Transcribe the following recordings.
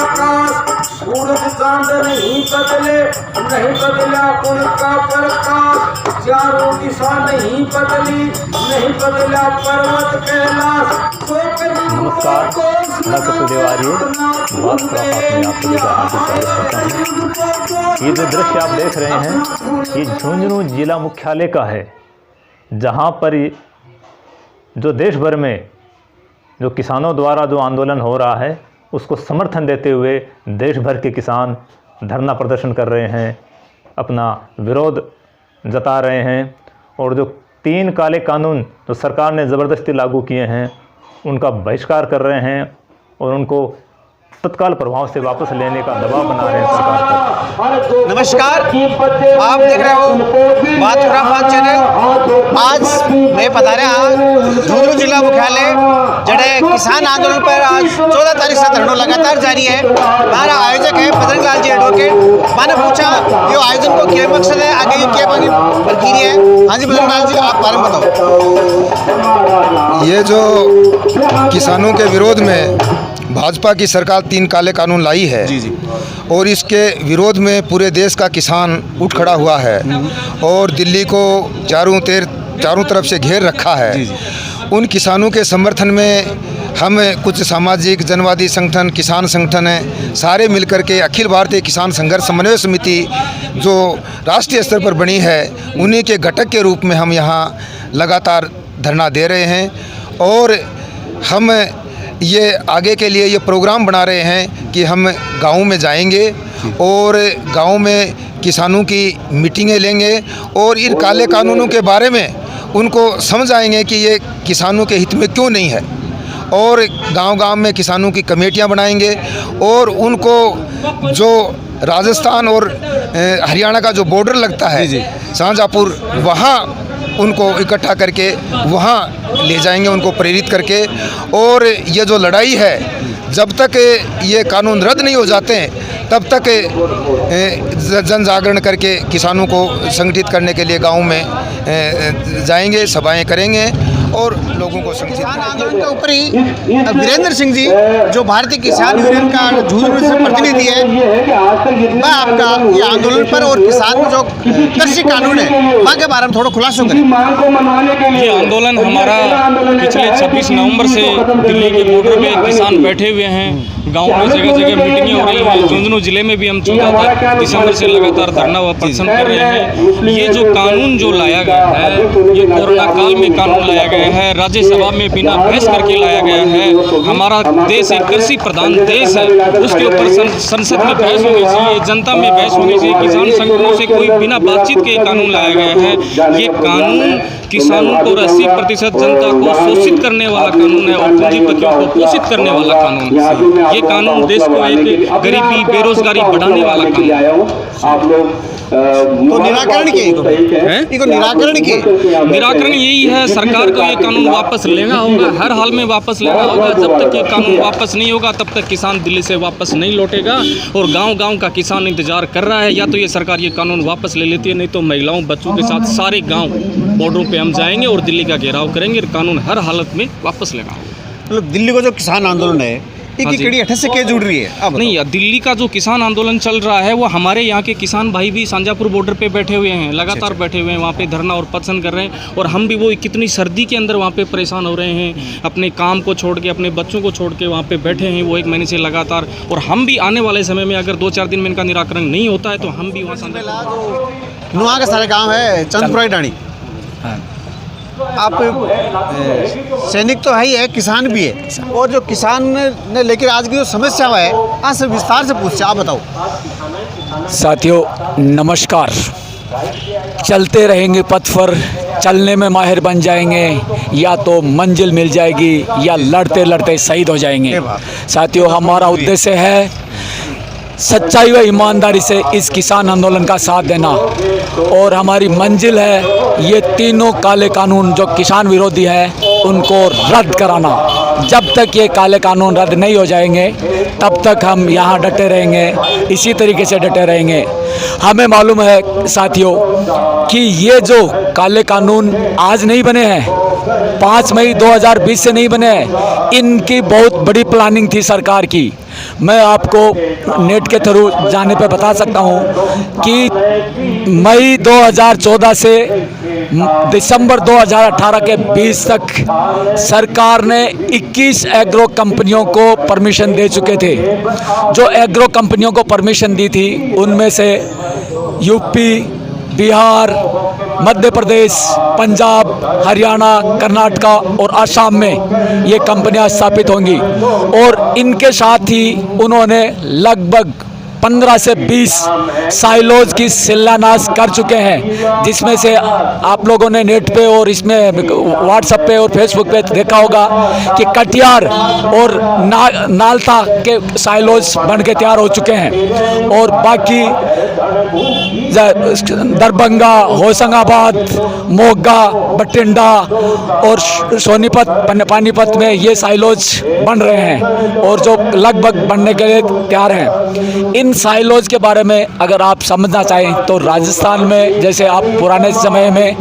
आकाश, सूरज चांद नहीं बदले, नहीं बदला उनका प्रकाश, चारों दिशा नहीं बदली, नहीं बदला पर्वत कैलाश। नमस्कार, मैं कपिल तिवारी बात में आप सभी का हार्दिक स्वागत करता हूँ। ये जो दृश्य आप देख रहे हैं ये झुंझुनू जिला मुख्यालय का है, जहाँ पर जो देश भर में जो किसानों द्वारा जो आंदोलन हो रहा है उसको समर्थन देते हुए देश भर के किसान धरना प्रदर्शन कर रहे हैं, अपना विरोध जता रहे हैं और जो 3 काले कानून जो सरकार ने ज़बरदस्ती लागू किए हैं उनका बहिष्कार कर रहे हैं और उनको तत्काल प्रभाव से वापस लेने का दबाव बना रहे हैं सरकार पर। नमस्कार, आप देख रहे हो बात चैनल। आज मैं बता रहा झुंझुनू जिला मुख्यालय जड़े किसान आंदोलन पर आज 14 तारीख से धरना लगातार जारी है। हमारा आयोजक है बजरंग लाल जी एडवोकेट। मैंने पूछा ये आयोजन को क्या मकसद है, आगे ये क्या प्रक्रिया है। हाँ जी बजरंग लाल जी, आप बारे में बताओ। ये जो किसानों के विरोध में भाजपा की सरकार 3 काले कानून लाई है जी और इसके विरोध में पूरे देश का किसान उठ खड़ा हुआ है और दिल्ली को चारों तरफ से घेर रखा है। उन किसानों के समर्थन में हम कुछ सामाजिक जनवादी संगठन, किसान संगठन हैं, सारे मिलकर के अखिल भारतीय किसान संघर्ष समन्वय समिति जो राष्ट्रीय स्तर पर बनी है उन्हीं के घटक के रूप में हम यहाँ लगातार धरना दे रहे हैं। और हम ये आगे के लिए ये प्रोग्राम बना रहे हैं कि हम गाँव में जाएंगे और गाँव में किसानों की मीटिंगें लेंगे और इन काले कानूनों के बारे में उनको समझाएंगे कि ये किसानों के हित में क्यों नहीं है। और गांव-गांव में किसानों की कमेटियां बनाएंगे और उनको जो राजस्थान और हरियाणा का जो बॉर्डर लगता है शाहजहाँपुर, वहाँ उनको इकट्ठा करके वहाँ ले जाएंगे, उनको प्रेरित करके। और ये जो लड़ाई है जब तक ये कानून रद्द नहीं हो जाते हैं तब तक जन जागरण करके किसानों को संगठित करने के लिए गाँव में जाएंगे, सभाएं करेंगे और लोगों को संगठित। किसान आंदोलन के ऊपर ही वीरेंद्र सिंह जी जो भारतीय किसान यूनियन का झुंझुनू से प्रतिनिधि है, मैं आपका ये आंदोलन पर और किसान जो कृषि कानून है वहाँ के बारे में थोड़ा खुलासा करें। ये आंदोलन हमारा पिछले 26 नवंबर से दिल्ली के बॉर्डर पे किसान बैठे हुए हैं, गाँव में जगह जगह मीटिंगें हो रही हैं। झुंझुनू जिले में भी हम 14 दिसंबर से लगातार धरना व प्रदर्शन कर रहे हैं। ये जो कानून जो लाया गया है ये कोरोना काल में कानून लाया गया है, राज्यसभा में बिना बहस करके लाया गया है। हमारा देश एक कृषि प्रधान देश है, उसके ऊपर संसद में बहस होनी चाहिए, जनता में बहस होनी चाहिए। किसान संगठनों से कोई बिना बातचीत के कानून लाया गया है। ये कानून किसानों को 80% जनता को शोषित करने वाला कानून है और पूंजीपतियों को पोषित करने वाला कानून है। ये कानून देश को एक गरीबी बेरोजगारी बढ़ाने वाला कानून है। तो निराकरण निराकरण यही है, सरकार को ये कानून वापस लेना होगा, हर हाल में वापस लेना होगा। जब तक ये कानून वापस नहीं होगा तब तक किसान दिल्ली से वापस नहीं लौटेगा और गांव-गांव का किसान इंतजार कर रहा है। या तो ये सरकार ये कानून वापस ले लेती है, नहीं तो महिलाओं बच्चों के साथ सारे गाँव बॉर्डरों पर हम जाएंगे और दिल्ली का घेराव करेंगे। कानून हर हालत में वापस लेना होगा। मतलब दिल्ली को जो किसान आंदोलन है कड़ी हट से क्या जुड़ रही है? अब नहीं, दिल्ली का जो किसान आंदोलन चल रहा है वो हमारे यहाँ के किसान भाई भी शाहजहाँपुर बॉर्डर पे बैठे हुए हैं, लगातार बैठे हुए हैं, वहाँ पे धरना और प्रदर्शन कर रहे हैं। और हम भी वो कितनी सर्दी के अंदर वहाँ पे परेशान हो रहे हैं, अपने काम को छोड़ के, अपने बच्चों को छोड़ के वहाँ पे बैठे हैं वो 1 महीने से लगातार। और हम भी आने वाले समय में अगर 2-4 दिन में इनका निराकरण नहीं होता है तो हम भी वहाँ नुआ का सारे गाँव है चंदपुरा डाणी। आप सैनिक तो है ही है, किसान भी है, और जो किसान ने लेकर आज की जो समस्या है आज से विस्तार से पूछते, आप बताओ। साथियों नमस्कार। चलते रहेंगे पथ पर, चलने में माहिर बन जाएंगे, या तो मंजिल मिल जाएगी या लड़ते लड़ते शहीद हो जाएंगे। साथियों हमारा उद्देश्य है सच्चाई व ईमानदारी से इस किसान आंदोलन का साथ देना और हमारी मंजिल है ये तीनों काले कानून जो किसान विरोधी है उनको रद्द कराना। जब तक ये काले कानून रद्द नहीं हो जाएंगे तब तक हम यहाँ डटे रहेंगे, इसी तरीके से डटे रहेंगे। हमें मालूम है साथियों कि ये जो काले कानून आज नहीं बने हैं, 5 मई 2020 से नहीं बने हैं, इनकी बहुत बड़ी प्लानिंग थी सरकार की। मैं आपको नेट के थ्रू जाने पे बता सकता हूँ कि मई 2014 से दिसंबर 2018 के बीच तक सरकार ने 21 एग्रो कंपनियों को परमिशन दे चुके थे। जो एग्रो कंपनियों को परमिशन दी थी उनमें से यूपी, बिहार, मध्य प्रदेश, पंजाब, हरियाणा, कर्नाटका और असम में ये कंपनियां स्थापित होंगी और इनके साथ ही उन्होंने लगभग 15 से 20 साइलोज की शिलान्यास कर चुके हैं, जिसमें से आप लोगों ने नेट पे और इसमें व्हाट्सएप पे और फेसबुक पे देखा होगा कि कटिहार और नालता के साइलोज बन के तैयार हो चुके हैं और बाकी दरभंगा, होशंगाबाद, मोगा, बठिंडा और सोनीपत, पानीपत में ये साइलोज बन रहे हैं और जो लगभग बनने के लिए तैयार हैं। इन साइलोज के बारे में अगर आप समझना चाहें तो राजस्थान में जैसे आप पुराने समय में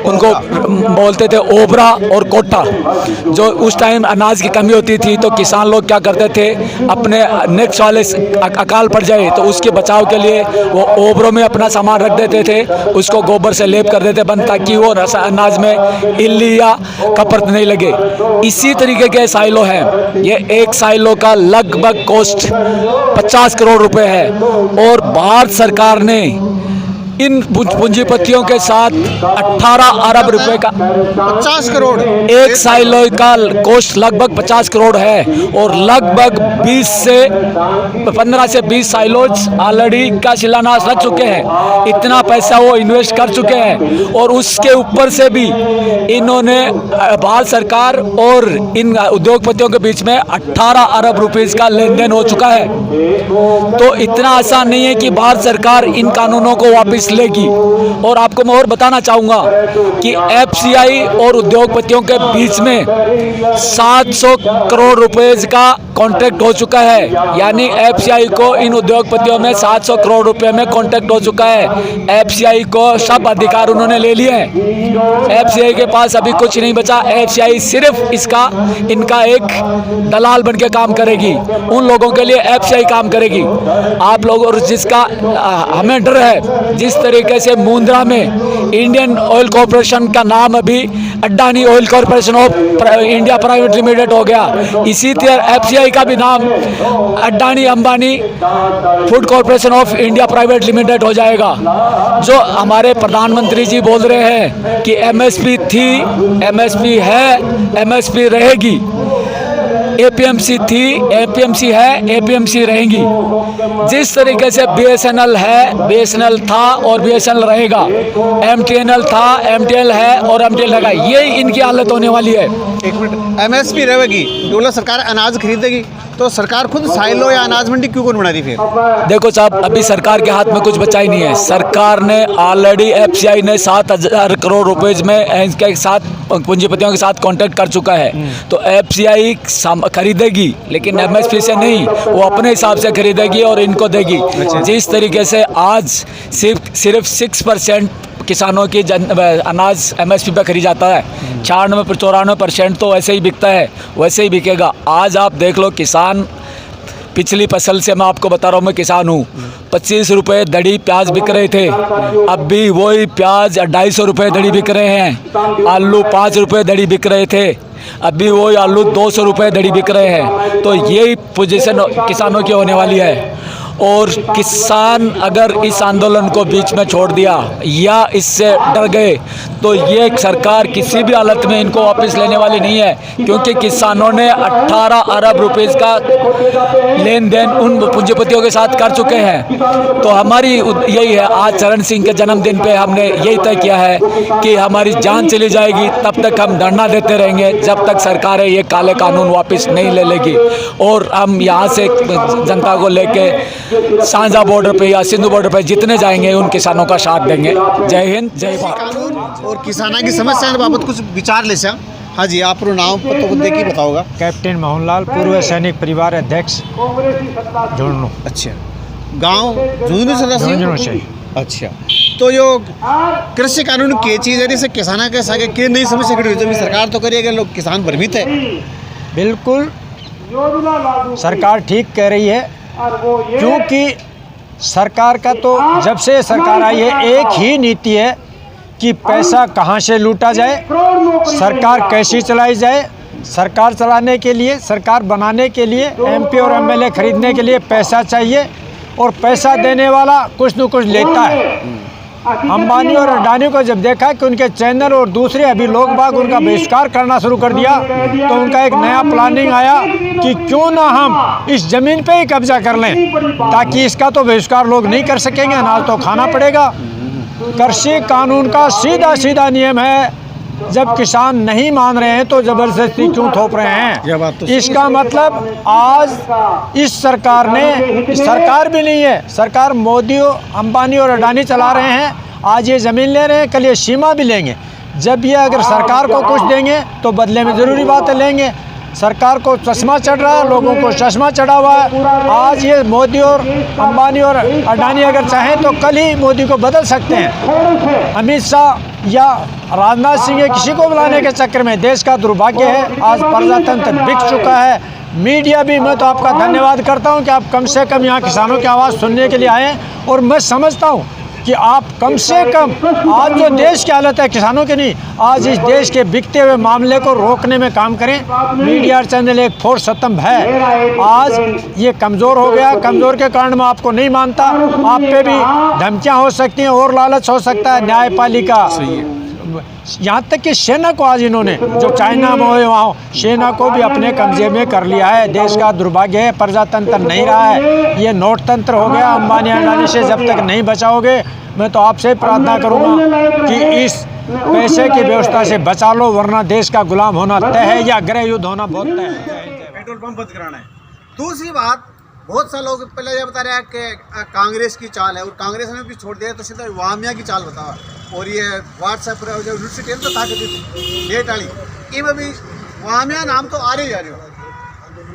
उनको बोलते थे ओबरा और कोटा, जो उस टाइम अनाज की कमी होती थी तो किसान लोग क्या करते थे, अपने नेक्स्ट वाले अकाल पड़ जाए तो उसके बचाव के लिए वो ओबरों में अपना सामान रख देते थे, उसको गोबर से लेप कर देते बंद ताकि वो अनाज में इल्ली या कपरत नहीं लगे। इसी तरीके के साइलो हैं। ये एक साइलो का लगभग कॉस्ट 50 करोड़ रुपए है और भारत सरकार ने इन पूंजीपतियों के साथ 18 अरब रुपए का 50 करोड़ एक साइलो का कॉस्ट लगभग 50 करोड़ है और लगभग 15 से 20 साइलोज ऑलरेडी का शिलान्यास रख चुके हैं। इतना पैसा वो इन्वेस्ट कर चुके हैं और उसके ऊपर से भी इन्होंने भारत सरकार और इन उद्योगपतियों के बीच में 18 अरब रुपीस का लेन देन हो चुका है। तो इतना आसान नहीं है कि भारत सरकार इन कानूनों को वापस लेगी। और आपको मैं और बताना चाहूंगा कि एफसीआई और उद्योगपतियों के बीच में 700 करोड़ रुपए का कॉन्ट्रैक्ट हो चुका है, यानी एफसीआई को इन उद्योगपतियों में 700 करोड़ रुपए में कॉन्ट्रैक्ट हो चुका है। एफसीआई को सब अधिकार उन्होंने ले लिए हैं। एफसीआई के पास अभी कुछ नहीं बचा। एफसीआई सिर्फ इनका एक दलाल बन के काम करेगी, उन लोगों के लिए एफसीआई काम करेगी। आप लोग और जिसका हमें डर है, जिस तरीके से मुंद्रा में इंडियन ऑयल कॉर्पोरेशन का नाम अभी Adani oil corporation of India private limited हो गया, इसी तरह एफसीआई का भी नाम Adani Ambani food corporation of India private limited हो जाएगा। जो हमारे प्रधानमंत्री जी बोल रहे हैं कि एमएसपी थी, एमएसपी है, एमएसपी रहेगी, एपीएमसी थी, एपीएमसी है, एपीएमसी रहेंगी। जिस तरीके से बीएसएनएल है, बीएसएनएल था और बीएसएनएल रहेगा, एमटीएनएल था, एमटीएनएल है और एमटीएनएल रहेगा, यही इनकी हालत होने वाली है। एक मिनट, एमएसपी रहेगी, डोला सरकार अनाज खरीदेगी तो सरकार खुद साइलो या अनाज मंडी क्यों कौन बना रही फिर? देखो साहब, अभी सरकार के हाथ में कुछ बचा ही नहीं है। सरकार ने ऑलरेडी एफसीआई ने 7,000 करोड़ रुपए में इनके साथ पूंजीपतियों के साथ कॉन्ट्रैक्ट कर चुका है। तो एफसीआई खरीदेगी लेकिन एमएसपी से नहीं, वो अपने हिसाब से खरीदेगी और इनको देगी। जिस तरीके से आज सिर्फ 6% किसानों की अनाज एमएसपी पे खरीदा जाता है, 94% तो वैसे ही बिकता है, वैसे ही बिकेगा। आज आप देख लो, किसान पिछली फसल से, मैं आपको बता रहा हूँ, मैं किसान हूँ, 25 रुपये दड़ी प्याज बिक रहे थे, अब भी वही प्याज 250 रुपये दड़ी बिक रहे हैं। आलू 5 रुपये दड़ी बिक रहे थे, अभी वही आलू 200 रुपये दड़ी बिक रहे हैं। तो यही पोजीशन किसानों की होने वाली है। और किसान अगर इस आंदोलन को बीच में छोड़ दिया या इससे डर गए तो ये सरकार किसी भी हालत में इनको वापस लेने वाली नहीं है, क्योंकि किसानों ने 18 अरब रुपए का लेन देन उन पूंजीपतियों के साथ कर चुके हैं। तो हमारी यही है, आज चरण सिंह के जन्मदिन पे हमने यही तय किया है कि हमारी जान चली जाएगी तब तक हम धरना देते रहेंगे, जब तक सरकारें ये काले कानून वापस नहीं ले लेगी। और हम यहाँ से जनता को लेके सांझा बॉर्डर पे या सिंधु बॉर्डर पे जितने जाएंगे उन किसानों का साथ देंगे। जय हिंद, जय भारत। कानून और किसानों की समस्या बाबत कुछ विचार ले सक। हाँ जी, आप नाम पता दे के बताओगा। कैप्टन मोहनलाल, पूर्व सैनिक परिवार अध्यक्ष झुंझुनू। अच्छा, गांव झुंझुनू से। अच्छा, तो जो कृषि कानून की चीज़ है, जैसे किसानों के साथ के नई समस्या खड़ी हुई, तो सरकार तो करिएगा, लोग किसान भ्रमित है। बिल्कुल सरकार ठीक कह रही है, क्योंकि सरकार का तो जब से सरकार आई है एक ही नीति है कि पैसा कहाँ से लूटा जाए, सरकार कैसी चलाई जाए। सरकार चलाने के लिए, सरकार बनाने के लिए, MP और MLA खरीदने के लिए पैसा चाहिए, और पैसा देने वाला कुछ न कुछ लेता है। अंबानी और अडानी को जब देखा कि उनके चैनल और दूसरे अभी लोग बाग उनका बहिष्कार करना शुरू कर दिया, तो उनका एक नया प्लानिंग आया कि क्यों ना हम इस ज़मीन पे ही कब्जा कर लें, ताकि इसका तो बहिष्कार लोग नहीं कर सकेंगे, अनाज तो खाना पड़ेगा। कृषि कानून का सीधा सीधा नियम है, जब किसान नहीं मान रहे हैं तो ज़बरदस्ती क्यों थोप रहे हैं। इसका मतलब आज इस सरकार ने, सरकार भी नहीं है, सरकार मोदी, अंबानी और अडानी चला रहे हैं। आज ये ज़मीन ले रहे हैं, कल ये सीमा भी लेंगे। जब ये अगर सरकार को कुछ देंगे तो बदले में ज़रूरी बातें लेंगे। सरकार को चश्मा चढ़ रहा है, लोगों को चश्मा चढ़ा हुआ है। आज ये मोदी और अंबानी और अडानी अगर चाहें तो कल ही मोदी को बदल सकते हैं। अमित शाह या राजनाथ सिंह या किसी को बुलाने के चक्कर में देश का दुर्भाग्य है। आज प्रजातंत्र बिक चुका है। मीडिया भी, मैं तो आपका धन्यवाद करता हूं कि आप कम से कम यहाँ किसानों की आवाज़ सुनने के लिए आए, और मैं समझता हूं कि आप कम से कम आज जो देश की हालत है, किसानों की नहीं, आज इस देश के बिकते हुए मामले को रोकने में काम करें। मीडिया चैनल एक फोर्स स्तंभ है। आज ये कमज़ोर हो गया, कमज़ोर के कारण मैं आपको नहीं मानता। आप पे भी धमकियां हो सकती हैं और लालच हो सकता है। न्यायपालिका, यहाँ तक कि सेना को आज इन्होंने, जो चाइना में हुए वहाँ, सेना को भी अपने कब्जे में कर लिया है। देश का दुर्भाग्य है, प्रजातंत्र नहीं रहा है, ये नोटतंत्र हो गया। अंबानी अडानी से जब तक नहीं बचाओगे, मैं तो आपसे प्रार्थना करूँगा कि इस पैसे की व्यवस्था से बचा लो, वरना देश का गुलाम होना तय है या गृह युद्ध होना बहुत तय है। पेट्रोल पंप बंद कराना है। दूसरी बात, बहुत सारे लोग पहले ये बता रहे हैं कि कांग्रेस की चाल है, और कांग्रेस ने भी छोड़ दिया तो सीधा वामिया की चाल बताओ। और ये व्हाट्सएप पर जो यूनिवर्सिटी तो ताकत लेट वाली इनमें भी वामिया नाम तो आ रही जा रही हो।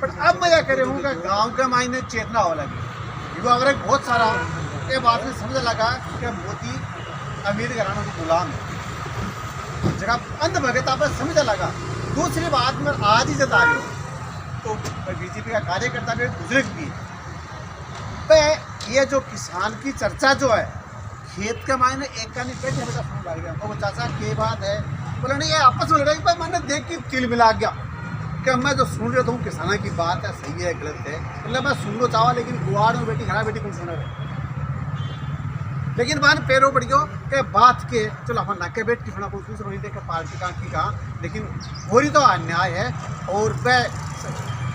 बट अब मैं क्या कर रहा हूँ कि गाँव के मायने चेतना हो लगी। युवा अगर बहुत सारा ये बात में समझ लगा कि मोदी अमीर घरानों को गुलाम है, जगह अंध भगता पर समझ लगा। दूसरी बात मैं आज ही जता रही हूँ, तो बीजेपी का कार्यकर्ता भी, बुजुर्ग भी है, ये जो किसान की चर्चा जो है, खेत के मायने एक का नहीं पेट हमेशा फोन लग गया। वो चाचा के बात है, बोला नहीं, ये आपस में लड़ाई पर मैंने देख के तिल मिला गया कि मैं जो सुन रहा हूँ किसानों की बात है, सही है गलत है, मतलब मैं सुन लो चाहा, लेकिन गुआड़ में बेटी खड़ा बेटी कौन सुन रहे, लेकिन मान पैरों पड़ गयो कि बात के चलो अपन नाके बैठ के सुना कोई दूसरा नहीं देखे पार्टी का की कहा, लेकिन वही तो अन्याय है। और वह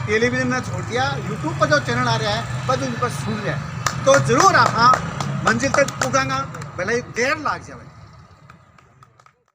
टेलीविजन में छोड़ दिया, यूट्यूब पर जो चैनल आ रहा है बस उन पर सुन रहे हैं, तो जरूर आप मंजिल तक पुगांगा, भले 1.5 लाख जाए।